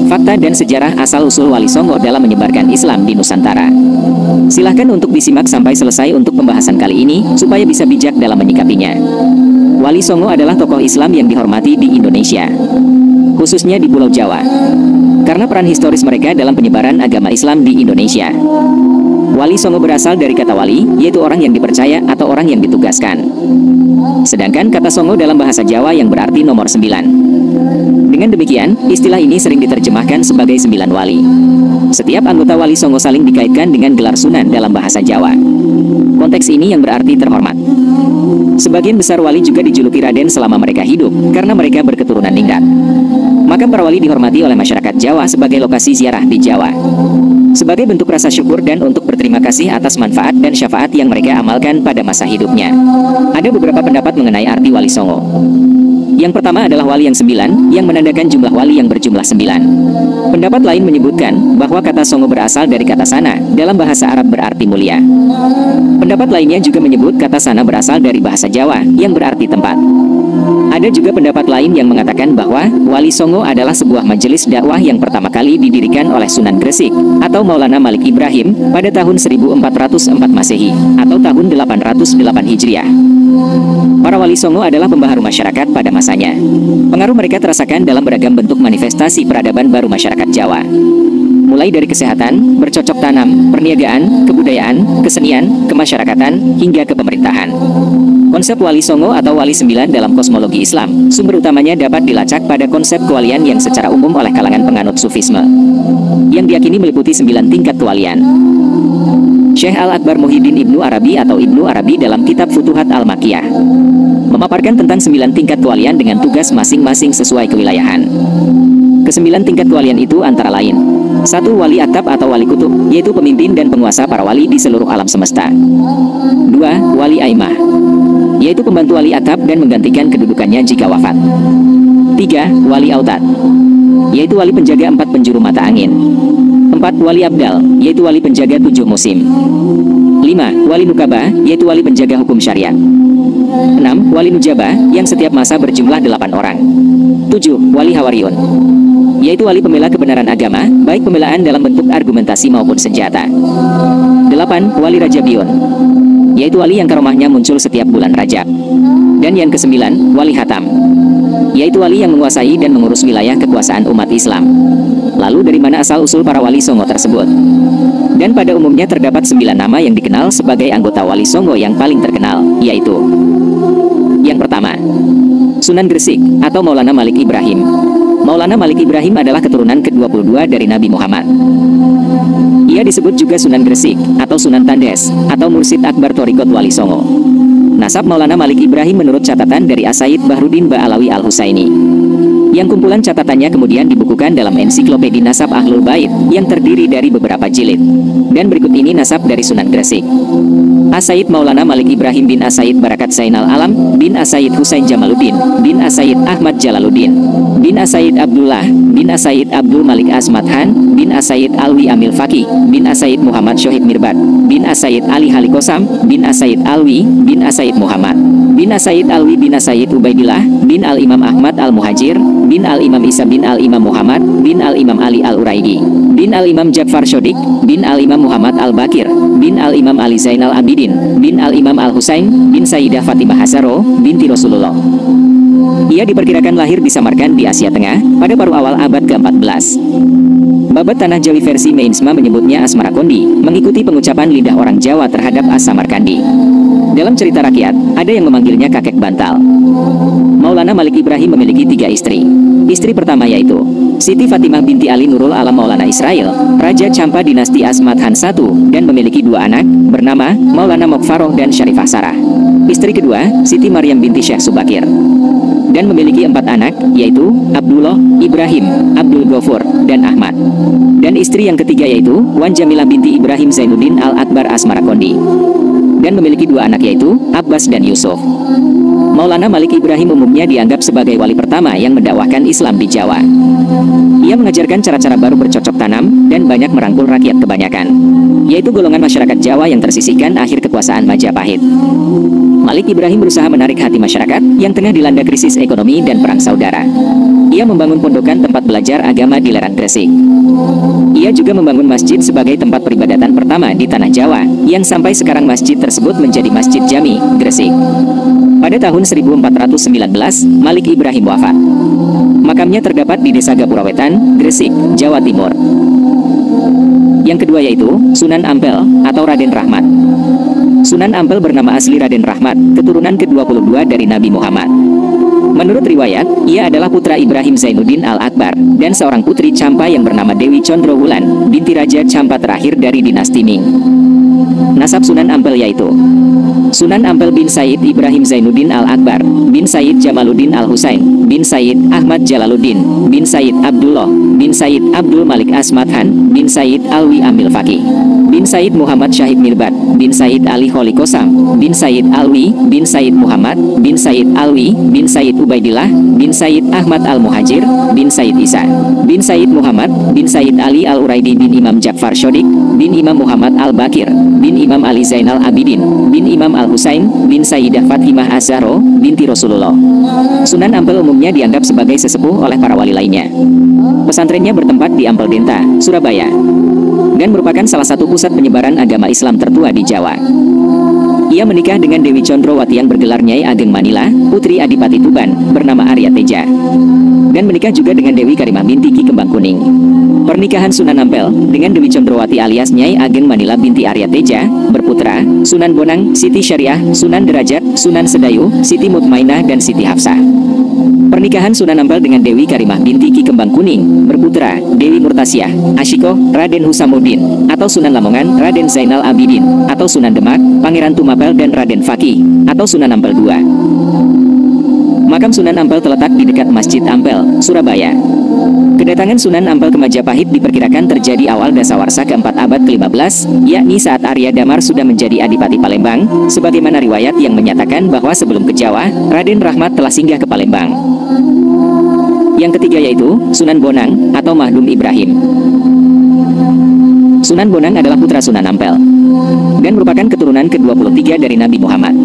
fakta dan sejarah asal-usul Wali Songo dalam menyebarkan Islam di Nusantara. Silahkan untuk disimak sampai selesai untuk pembahasan kali ini, supaya bisa bijak dalam menyikapinya. Wali Songo adalah tokoh Islam yang dihormati di Indonesia, khususnya di Pulau Jawa, karena peran historis mereka dalam penyebaran agama Islam di Indonesia. Wali Songo berasal dari kata wali, yaitu orang yang dipercaya atau orang yang ditugaskan. Sedangkan kata Songo dalam bahasa Jawa yang berarti nomor 9. Dengan demikian, istilah ini sering diterjemahkan sebagai 9 wali. Setiap anggota Wali Songo saling dikaitkan dengan gelar Sunan dalam bahasa Jawa. Konteks ini yang berarti terhormat. Sebagian besar wali juga dijuluki Raden selama mereka hidup, karena mereka berketurunan ningrat. Makam para wali dihormati oleh masyarakat Jawa sebagai lokasi ziarah di Jawa, sebagai bentuk rasa syukur dan untuk berterima kasih atas manfaat dan syafaat yang mereka amalkan pada masa hidupnya. Ada beberapa pendapat mengenai arti Wali Songo. Yang pertama adalah wali yang 9, yang menandakan jumlah wali yang berjumlah 9. Pendapat lain menyebutkan bahwa kata Songo berasal dari kata sana, dalam bahasa Arab berarti mulia. Pendapat lainnya juga menyebut kata sana berasal dari bahasa Jawa, yang berarti tempat. Ada juga pendapat lain yang mengatakan bahwa Wali Songo adalah sebuah majelis dakwah yang pertama kali didirikan oleh Sunan Gresik atau Maulana Malik Ibrahim pada tahun 1404 Masehi atau tahun 808 Hijriah. Para Wali Songo adalah pembaharu masyarakat pada masanya. Pengaruh mereka terasakan dalam beragam bentuk manifestasi peradaban baru masyarakat Jawa, mulai dari kesehatan, bercocok tanam, perniagaan, kebudayaan, kesenian, kemasyarakatan, hingga kepemerintahan. Konsep Wali Songo atau Wali 9 dalam kosmologi Islam, sumber utamanya dapat dilacak pada konsep kewalian yang secara umum oleh kalangan penganut Sufisme, yang diyakini meliputi 9 tingkat kewalian. Syekh Al-Akbar Muhyiddin Ibnu Arabi atau Ibnu Arabi dalam kitab Futuhat Al-Makkiyah memaparkan tentang 9 tingkat kewalian dengan tugas masing-masing sesuai kewilayahan. Kesembilan tingkat kewalian itu antara lain: 1. Wali Aktab atau Wali Kutub, yaitu pemimpin dan penguasa para wali di seluruh alam semesta. 2. Wali Aimah, yaitu pembantu Wali Aktab dan menggantikan kedudukannya jika wafat. 3. Wali Autad, yaitu wali penjaga 4 penjuru mata angin. 4. Wali Abdal, yaitu wali penjaga 7 musim. 5. Wali Nukaba, yaitu wali penjaga hukum syariat. 6. Wali Nujaba, yang setiap masa berjumlah 8 orang. 7. Wali Hawariun, yaitu wali pembela kebenaran agama, baik pembelaan dalam bentuk argumentasi maupun senjata. 8. Wali Rajabiun, yaitu wali yang karomahnya muncul setiap bulan Rajab. Dan yang ke-9, Wali Hatam, yaitu wali yang menguasai dan mengurus wilayah kekuasaan umat Islam. Lalu dari mana asal-usul para Wali Songo tersebut? Dan pada umumnya terdapat 9 nama yang dikenal sebagai anggota Wali Songo yang paling terkenal, yaitu: yang pertama, Sunan Gresik atau Maulana Malik Ibrahim. Maulana Malik Ibrahim adalah keturunan ke-22 dari Nabi Muhammad. Ia disebut juga Sunan Gresik atau Sunan Tandes atau Mursid Akbar Thorikot Wali Songo. Nasab Maulana Malik Ibrahim menurut catatan dari As-Sayyid Bahruddin Ba'alawi Al-Husaini, yang kumpulan catatannya kemudian dibukukan dalam ensiklopedi Nasab Ahlul Bait yang terdiri dari beberapa jilid. Dan berikut ini nasab dari Sunan Gresik: As-Sayyid Maulana Malik Ibrahim bin As-Sayyid Barakat Zainal Alam bin As-Sayyid Husain Jamaluddin bin As-Sayyid Ahmad Jalaluddin bin As-Sayyid Abdullah bin As-Sayyid Abdul Malik Asmat Han bin As-Sayyid Alwi Amil Faqih bin As-Sayyid Muhammad Shohib Mirbat bin As-Sayyid Ali Halikosam bin As-Sayyid Alwi bin As-Sayyid Muhammad bin As-Sayyid Alwi bin As-Sayyid Ubaidillah bin Al-Imam Ahmad Al-Muhajir bin Al-Imam Isa bin Al-Imam Muhammad bin Al-Imam Ali Al-Uraidi bin Al-Imam Ja'far Shodik bin Al-Imam Muhammad Al-Bakir bin Al-Imam Ali Zainal Abidin bin Al-Imam Al-Husain bin Sayyidah Fatimah Hazaro binti Rasulullah. Ia diperkirakan lahir di Samarkand di Asia Tengah pada paruh awal abad ke-14. Babat Tanah Jawi versi Meinsma menyebutnya Asmarakondi, mengikuti pengucapan lidah orang Jawa terhadap As-Samarkandi. Dalam cerita rakyat, ada yang memanggilnya kakek bantal. Maulana Malik Ibrahim memiliki 3 istri. Istri pertama yaitu Siti Fatimah binti Ali Nurul Alam Maulana Israel, Raja Campa dinasti Asmat Han I, dan memiliki 2 anak, bernama Maulana Mokfaroh dan Syarifah Sarah. Istri kedua, Siti Maryam binti Syekh Subakir, dan memiliki 4 anak, yaitu Abdullah, Ibrahim, Abdul Ghafur, dan Ahmad. Dan istri yang ketiga yaitu Wan Jamilah binti Ibrahim Zainuddin Al-Akbar Asmarakondi, dan memiliki 2 anak yaitu Abbas dan Yusuf. Maulana Malik Ibrahim umumnya dianggap sebagai wali pertama yang mendakwahkan Islam di Jawa. Ia mengajarkan cara-cara baru bercocok tanam dan banyak merangkul rakyat kebanyakan, yaitu golongan masyarakat Jawa yang tersisihkan akhir kekuasaan Majapahit. Malik Ibrahim berusaha menarik hati masyarakat yang tengah dilanda krisis ekonomi dan perang saudara. Ia membangun pondokan tempat belajar agama di lereng Gresik. Ia juga membangun masjid sebagai tempat peribadatan pertama di tanah Jawa, yang sampai sekarang masjid tersebut menjadi Masjid Jami, Gresik. Pada tahun 1419, Malik Ibrahim wafat. Makamnya terdapat di Desa Gapura-Wetan, Gresik, Jawa Timur. Yang kedua yaitu Sunan Ampel atau Raden Rahmat. Sunan Ampel bernama asli Raden Rahmat, keturunan ke-22 dari Nabi Muhammad. Menurut riwayat, ia adalah putra Ibrahim Zainuddin Al-Akbar dan seorang putri Campa yang bernama Dewi Condrowulan, binti Raja Campa terakhir dari dinasti Ming. Nasab Sunan Ampel yaitu Sunan Ampel bin Said Ibrahim Zainuddin Al-Akbar, bin Said Jamaluddin Al-Husain, bin Said Ahmad Jalaluddin, bin Said Abdullah, bin Said Abdul Malik Asmathan, bin Said Alwi Amil Faqih, bin Said Muhammad Syahid Mirbat, bin Said Ali Kholi Kosam, bin Said Alwi, bin Said Muhammad, bin Said Alwi, bin Said Ubaidillah, bin Said Ahmad Al-Muhajir, bin Said Isa, bin Said Muhammad, bin Said Ali Al-Uraidi, bin Imam Ja'far Shodiq, bin Imam Muhammad Al-Bakir, bin Imam Ali Zainal Abidin, bin Imam Al-Husain, bin Sayyidah Fatimah Az-Zahra, binti Rasulullah. Sunan Ampel umumnya dianggap sebagai sesepuh oleh para wali lainnya. Pesantrennya bertempat di Ampel Denta, Surabaya, dan merupakan salah satu pusat penyebaran agama Islam tertua di Jawa. Ia menikah dengan Dewi Condrowati yang bergelar Nyai Ageng Manila, putri Adipati Tuban, bernama Arya Teja, dan menikah juga dengan Dewi Karimah binti Ki Kembang Kuning. Pernikahan Sunan Ampel dengan Dewi Condrowati alias Nyai Ageng Manila binti Arya Teja berputra Sunan Bonang, Siti Syariah, Sunan Derajat, Sunan Sedayu, Siti Mutmainah, dan Siti Hafsah. Pernikahan Sunan Ampel dengan Dewi Karimah binti Ki Kembang Kuning berputra Dewi Murtasiah, Ashikoh, Raden Husamuddin, atau Sunan Lamongan, Raden Zainal Abidin, atau Sunan Demak, Pangeran Tumapel, dan Raden Fakih, atau Sunan Ampel II. Makam Sunan Ampel terletak di dekat Masjid Ampel, Surabaya. Kedatangan Sunan Ampel ke Majapahit diperkirakan terjadi awal dasawarsa keempat abad ke-15, yakni saat Arya Damar sudah menjadi Adipati Palembang, sebagaimana riwayat yang menyatakan bahwa sebelum ke Jawa, Raden Rahmat telah singgah ke Palembang. Yang ketiga yaitu Sunan Bonang atau Mahdum Ibrahim. Sunan Bonang adalah putra Sunan Ampel dan merupakan keturunan ke-23 dari Nabi Muhammad.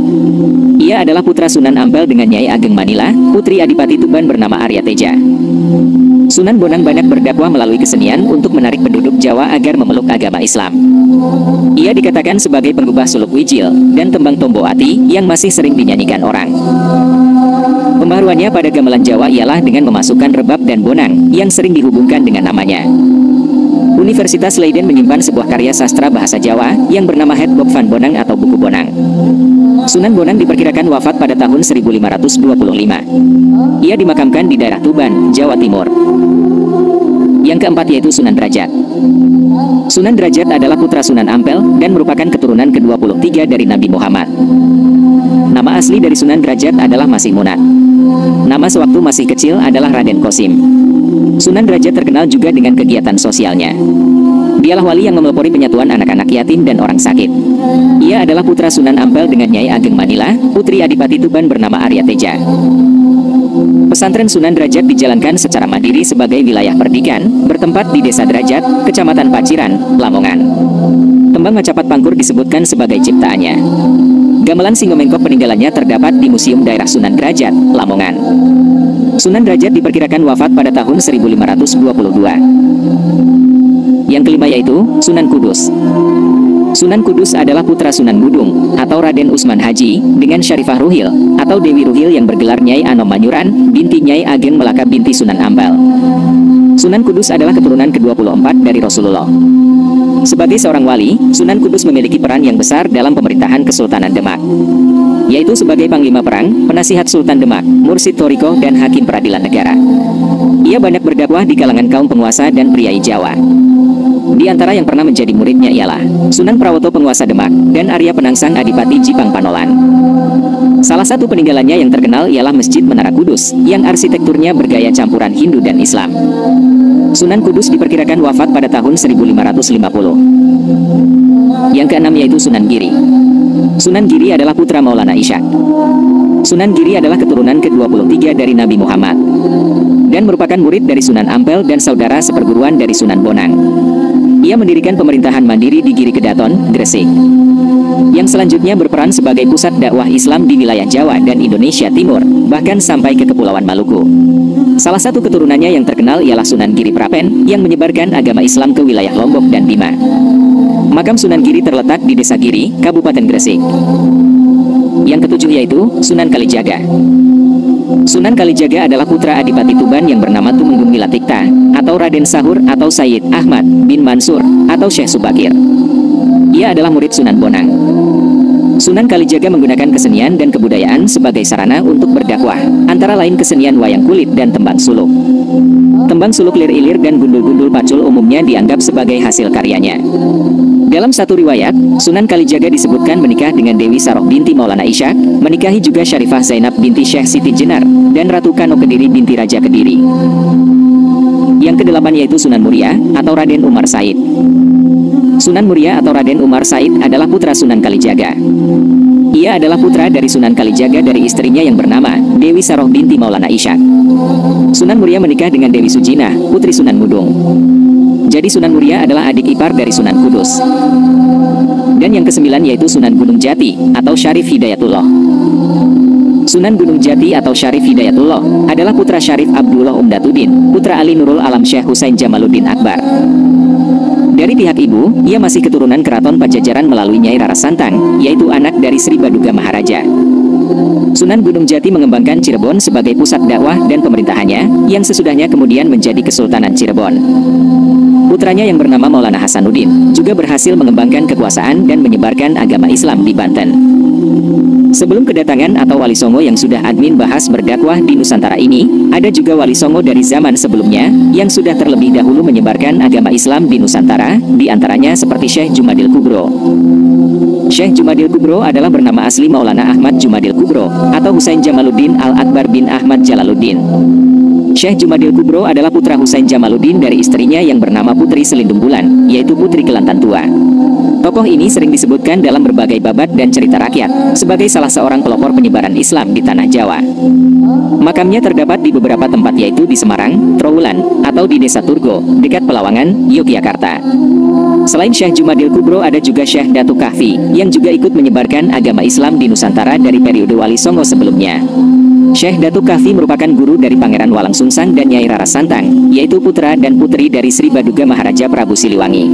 Ia adalah putra Sunan Ampel dengan Nyai Ageng Manila, putri Adipati Tuban bernama Arya Teja. Sunan Bonang banyak berdakwah melalui kesenian untuk menarik penduduk Jawa agar memeluk agama Islam. Ia dikatakan sebagai pengubah suluk wijil dan tembang tombo ati yang masih sering dinyanyikan orang. Pembaharuannya pada gamelan Jawa ialah dengan memasukkan rebab dan bonang yang sering dihubungkan dengan namanya. Universitas Leiden menyimpan sebuah karya sastra bahasa Jawa yang bernama Het Boek van Bonang atau Buku Bonang. Sunan Bonang diperkirakan wafat pada tahun 1525. Ia dimakamkan di daerah Tuban, Jawa Timur. Yang keempat yaitu Sunan Derajat. Sunan Derajat adalah putra Sunan Ampel dan merupakan keturunan ke-23 dari Nabi Muhammad. Nama asli dari Sunan Derajat adalah Masih Munat. Nama sewaktu masih kecil adalah Raden Kosim. Sunan Derajat terkenal juga dengan kegiatan sosialnya. Dialah wali yang memelopori penyatuan anak-anak yatim dan orang sakit. Ia adalah putra Sunan Ampel dengan Nyai Ageng Manila, putri Adipati Tuban bernama Arya Teja. Pesantren Sunan Derajat dijalankan secara mandiri sebagai wilayah perdikan, bertempat di Desa Derajat, Kecamatan Paciran, Lamongan. Tembang Macapat Pangkur disebutkan sebagai ciptaannya. Gamelan Singomengkok peninggalannya terdapat di Museum Daerah Sunan Derajat, Lamongan. Sunan Derajat diperkirakan wafat pada tahun 1522. Yang kelima yaitu Sunan Kudus. Sunan Kudus adalah putra Sunan Budung atau Raden Usman Haji dengan Syarifah Ruhil atau Dewi Ruhil yang bergelar Nyai Anom Manyuran binti Nyai Ageng Melaka binti Sunan Ampel. Sunan Kudus adalah keturunan ke-24 dari Rasulullah. Sebagai seorang wali, Sunan Kudus memiliki peran yang besar dalam pemerintahan Kesultanan Demak, yaitu sebagai Panglima Perang, Penasihat Sultan Demak, Mursid Thoriko, dan Hakim Peradilan Negara. Ia banyak berdakwah di kalangan kaum penguasa dan priai Jawa. Di antara yang pernah menjadi muridnya ialah Sunan Prawoto penguasa Demak dan Arya Penangsang Adipati Jipang Panolan. Salah satu peninggalannya yang terkenal ialah Masjid Menara Kudus yang arsitekturnya bergaya campuran Hindu dan Islam. Sunan Kudus diperkirakan wafat pada tahun 1550. Yang keenam yaitu Sunan Giri. Sunan Giri adalah putra Maulana Ishak. Sunan Giri adalah keturunan ke-23 dari Nabi Muhammad dan merupakan murid dari Sunan Ampel dan saudara seperguruan dari Sunan Bonang. Ia mendirikan pemerintahan mandiri di Giri Kedaton, Gresik, yang selanjutnya berperan sebagai pusat dakwah Islam di wilayah Jawa dan Indonesia Timur, bahkan sampai ke Kepulauan Maluku. Salah satu keturunannya yang terkenal ialah Sunan Giri Prapen yang menyebarkan agama Islam ke wilayah Lombok dan Bima. Makam Sunan Giri terletak di Desa Giri, Kabupaten Gresik. Yang ketujuh yaitu Sunan Kalijaga. Sunan Kalijaga adalah putra Adipati Tuban yang bernama Tumenggung Milatikta, atau Raden Sahur atau Sayyid Ahmad bin Mansur, atau Syekh Subakir. Ia adalah murid Sunan Bonang. Sunan Kalijaga menggunakan kesenian dan kebudayaan sebagai sarana untuk berdakwah, antara lain kesenian wayang kulit dan tembang suluk. Tembang suluk lir-ilir dan gundul-gundul pacul umumnya dianggap sebagai hasil karyanya. Dalam satu riwayat, Sunan Kalijaga disebutkan menikah dengan Dewi Saroh binti Maulana Ishak, menikahi juga Syarifah Zainab binti Syekh Siti Jenar, dan Ratu Kano Kediri binti Raja Kediri. Yang kedelapan yaitu Sunan Muria, atau Raden Umar Said. Sunan Muria atau Raden Umar Said adalah putra Sunan Kalijaga. Ia adalah putra dari Sunan Kalijaga dari istrinya yang bernama Dewi Saroh binti Maulana Ishak. Sunan Muria menikah dengan Dewi Sujinah, putri Sunan Mudung. Jadi Sunan Muria adalah adik ipar dari Sunan Kudus. Dan yang kesembilan yaitu Sunan Gunung Jati, atau Syarif Hidayatullah. Sunan Gunung Jati atau Syarif Hidayatullah adalah putra Syarif Abdullah Umdatuddin, putra Ali Nurul Alam Syekh Husain Jamaluddin Akbar. Dari pihak ibu, ia masih keturunan keraton Pajajaran melalui Nyai Rara Santang, yaitu anak dari Sri Baduga Maharaja. Sunan Gunung Jati mengembangkan Cirebon sebagai pusat dakwah dan pemerintahannya, yang sesudahnya kemudian menjadi Kesultanan Cirebon. Putranya yang bernama Maulana Hasanuddin juga berhasil mengembangkan kekuasaan dan menyebarkan agama Islam di Banten. Sebelum kedatangan atau Wali Songo yang sudah admin bahas berdakwah di Nusantara ini, ada juga Wali Songo dari zaman sebelumnya yang sudah terlebih dahulu menyebarkan agama Islam di Nusantara, di antaranya seperti Syekh Jumadil Kubro. Syekh Jumadil Kubro adalah bernama asli Maulana Ahmad Jumadil Kubro atau Husain Jamaluddin Al-Akbar bin Ahmad Jalaluddin. Syekh Jumadil Kubro adalah putra Husain Jamaluddin dari istrinya yang bernama Putri Selindung Bulan, yaitu Putri Kelantan Tua. Tokoh ini sering disebutkan dalam berbagai babat dan cerita rakyat sebagai salah seorang pelopor penyebaran Islam di tanah Jawa. Makamnya terdapat di beberapa tempat yaitu di Semarang, Trowulan, atau di Desa Turgo, dekat Pelawangan, Yogyakarta. Selain Syekh Jumadil Kubro ada juga Syekh Datuk Kahfi yang juga ikut menyebarkan agama Islam di Nusantara dari periode Wali Songo sebelumnya. Syekh Datuk Kahfi merupakan guru dari Pangeran Walang Sungsang dan Nyai Rara Santang, yaitu putra dan putri dari Sri Baduga Maharaja Prabu Siliwangi.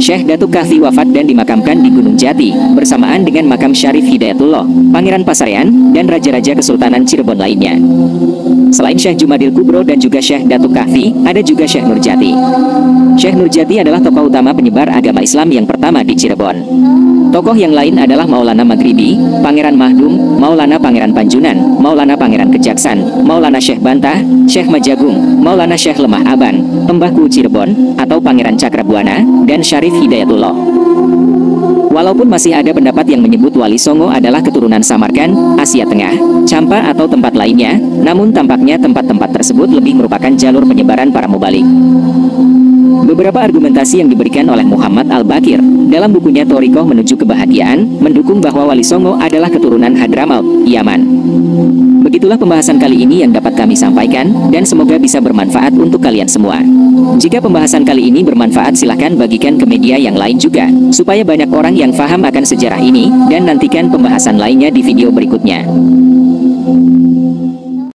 Syekh Datuk Kahfi wafat dan dimakamkan di Gunung Jati, bersamaan dengan makam Syarif Hidayatullah, Pangeran Pasarean, dan Raja-Raja Kesultanan Cirebon lainnya. Selain Syekh Jumadil Kubro dan juga Syekh Datuk Kahfi, ada juga Syekh Nurjati. Syekh Nurjati adalah tokoh utama penyebar agama Islam yang pertama di Cirebon. Tokoh yang lain adalah Maulana Maghribi, Pangeran Mahdum, Maulana Pangeran Panjunan, Maulana Pangeran Kejaksan, Maulana Syekh Bantah, Syekh Majagung, Maulana Syekh Lemah Abang, Mbahku Cirebon, atau Pangeran Cakrabuana, dan Syarif Hidayatullah. Walaupun masih ada pendapat yang menyebut Wali Songo adalah keturunan Samarkand, Asia Tengah, Champa atau tempat lainnya, namun tampaknya tempat-tempat tersebut lebih merupakan jalur penyebaran para mubalik. Beberapa argumentasi yang diberikan oleh Muhammad Al-Bakir dalam bukunya Thorikoh Menuju Kebahagiaan mendukung bahwa Wali Songo adalah keturunan Hadramaut, Yaman. Begitulah pembahasan kali ini yang dapat kami sampaikan, dan semoga bisa bermanfaat untuk kalian semua. Jika pembahasan kali ini bermanfaat silahkan bagikan ke media yang lain juga, supaya banyak orang yang paham akan sejarah ini, dan nantikan pembahasan lainnya di video berikutnya.